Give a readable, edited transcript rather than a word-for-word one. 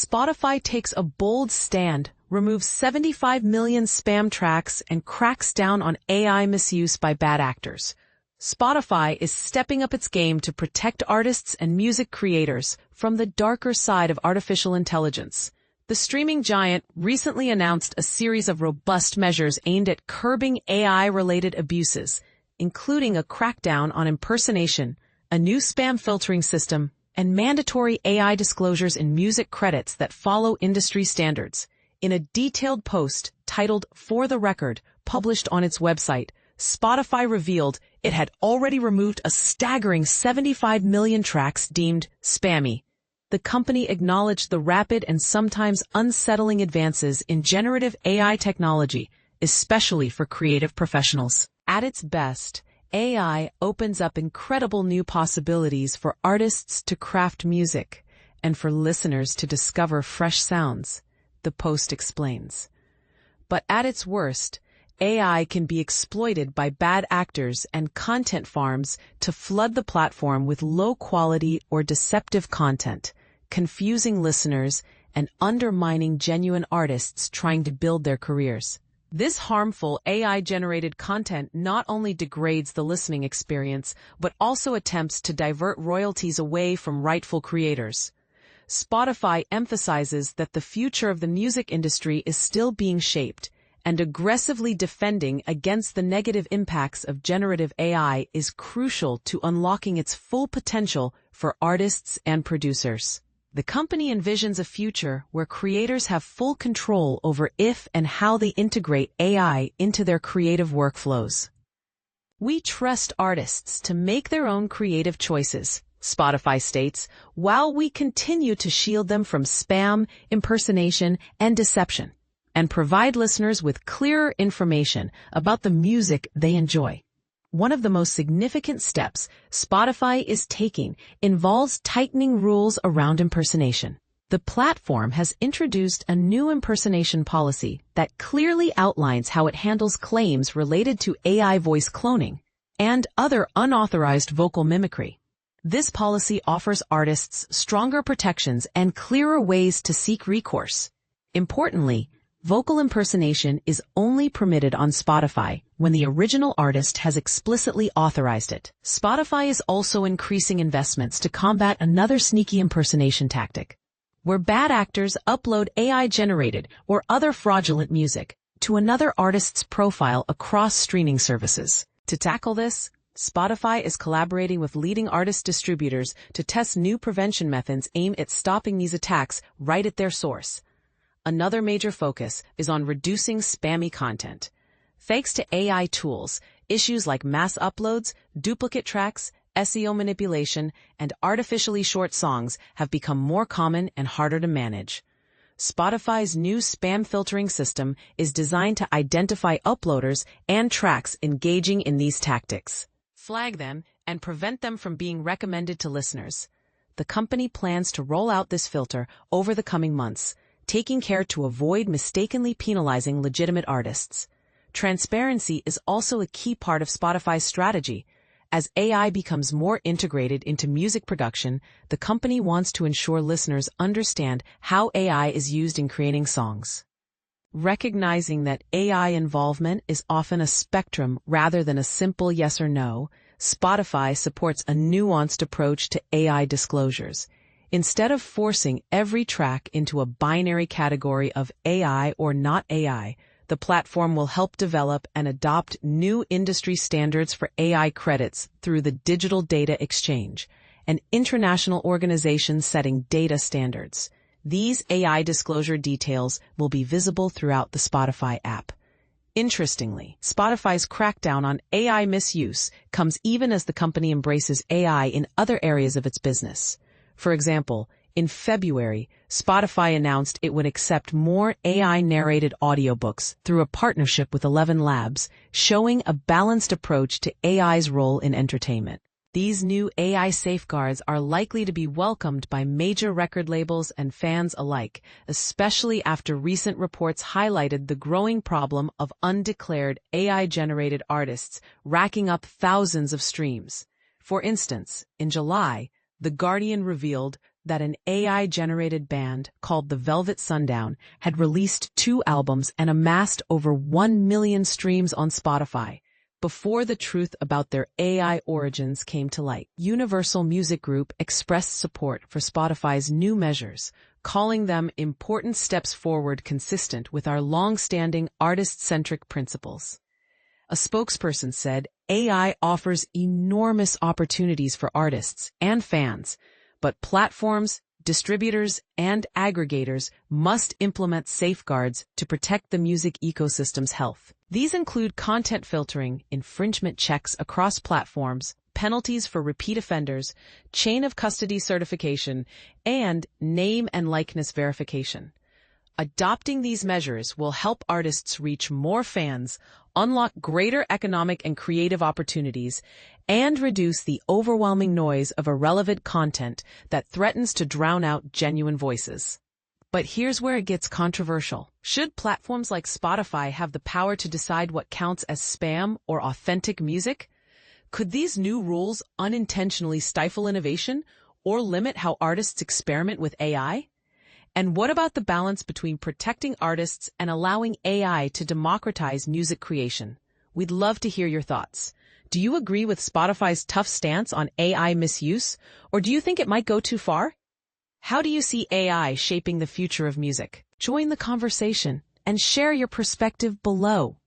Spotify takes a bold stand, removes 75 million spam tracks, and cracks down on AI misuse by bad actors. Spotify is stepping up its game to protect artists and music creators from the darker side of artificial intelligence. The streaming giant recently announced a series of robust measures aimed at curbing AI-related abuses, including a crackdown on impersonation, a new spam filtering system, and mandatory AI disclosures in music credits that follow industry standards. In a detailed post titled "For the Record," published on its website, Spotify revealed it had already removed a staggering 75 million tracks deemed spammy. The company acknowledged the rapid and sometimes unsettling advances in generative AI technology, especially for creative professionals. At its best, AI opens up incredible new possibilities for artists to craft music and for listeners to discover fresh sounds, the post explains. But at its worst, AI can be exploited by bad actors and content farms to flood the platform with low-quality or deceptive content, confusing listeners and undermining genuine artists trying to build their careers. This harmful AI-generated content not only degrades the listening experience, but also attempts to divert royalties away from rightful creators. Spotify emphasizes that the future of the music industry is still being shaped, and aggressively defending against the negative impacts of generative AI is crucial to unlocking its full potential for artists and producers. The company envisions a future where creators have full control over if and how they integrate AI into their creative workflows. We trust artists to make their own creative choices, Spotify states, while we continue to shield them from spam, impersonation, and deception, and provide listeners with clearer information about the music they enjoy. One of the most significant steps Spotify is taking involves tightening rules around impersonation. The platform has introduced a new impersonation policy that clearly outlines how it handles claims related to AI voice cloning and other unauthorized vocal mimicry. This policy offers artists stronger protections and clearer ways to seek recourse. Importantly, vocal impersonation is only permitted on Spotify when the original artist has explicitly authorized it. Spotify is also increasing investments to combat another sneaky impersonation tactic, where bad actors upload AI-generated or other fraudulent music to another artist's profile across streaming services. To tackle this, Spotify is collaborating with leading artist distributors to test new prevention methods aimed at stopping these attacks right at their source. Another major focus is on reducing spammy content. Thanks to AI tools, issues like mass uploads, duplicate tracks, SEO manipulation, and artificially short songs have become more common and harder to manage. Spotify's new spam filtering system is designed to identify uploaders and tracks engaging in these tactics, flag them, and prevent them from being recommended to listeners. The company plans to roll out this filter over the coming months, taking care to avoid mistakenly penalizing legitimate artists. Transparency is also a key part of Spotify's strategy. As AI becomes more integrated into music production, the company wants to ensure listeners understand how AI is used in creating songs. Recognizing that AI involvement is often a spectrum rather than a simple yes or no, Spotify supports a nuanced approach to AI disclosures. Instead of forcing every track into a binary category of AI or not AI, the platform will help develop and adopt new industry standards for AI credits through the Digital Data Exchange, an international organization setting data standards. These AI disclosure details will be visible throughout the Spotify app. Interestingly, Spotify's crackdown on AI misuse comes even as the company embraces AI in other areas of its business. For example, in February, Spotify announced it would accept more AI-narrated audiobooks through a partnership with 11 Labs, showing a balanced approach to AI's role in entertainment. These new AI safeguards are likely to be welcomed by major record labels and fans alike, especially after recent reports highlighted the growing problem of undeclared AI-generated artists racking up thousands of streams. For instance, in July, The Guardian revealed that an AI-generated band called the Velvet Sundown had released 2 albums and amassed over 1 million streams on Spotify before the truth about their AI origins came to light. Universal Music Group expressed support for Spotify's new measures, calling them important steps forward consistent with our long-standing artist-centric principles. A spokesperson said, AI offers enormous opportunities for artists and fans, but platforms, distributors, and aggregators must implement safeguards to protect the music ecosystem's health. These include content filtering, infringement checks across platforms, penalties for repeat offenders, chain of custody certification, and name and likeness verification. Adopting these measures will help artists reach more fans, unlock greater economic and creative opportunities, and reduce the overwhelming noise of irrelevant content that threatens to drown out genuine voices. But here's where it gets controversial. Should platforms like Spotify have the power to decide what counts as spam or authentic music? Could these new rules unintentionally stifle innovation or limit how artists experiment with AI? And what about the balance between protecting artists and allowing AI to democratize music creation? We'd love to hear your thoughts. Do you agree with Spotify's tough stance on AI misuse, or do you think it might go too far? How do you see AI shaping the future of music? Join the conversation and share your perspective below.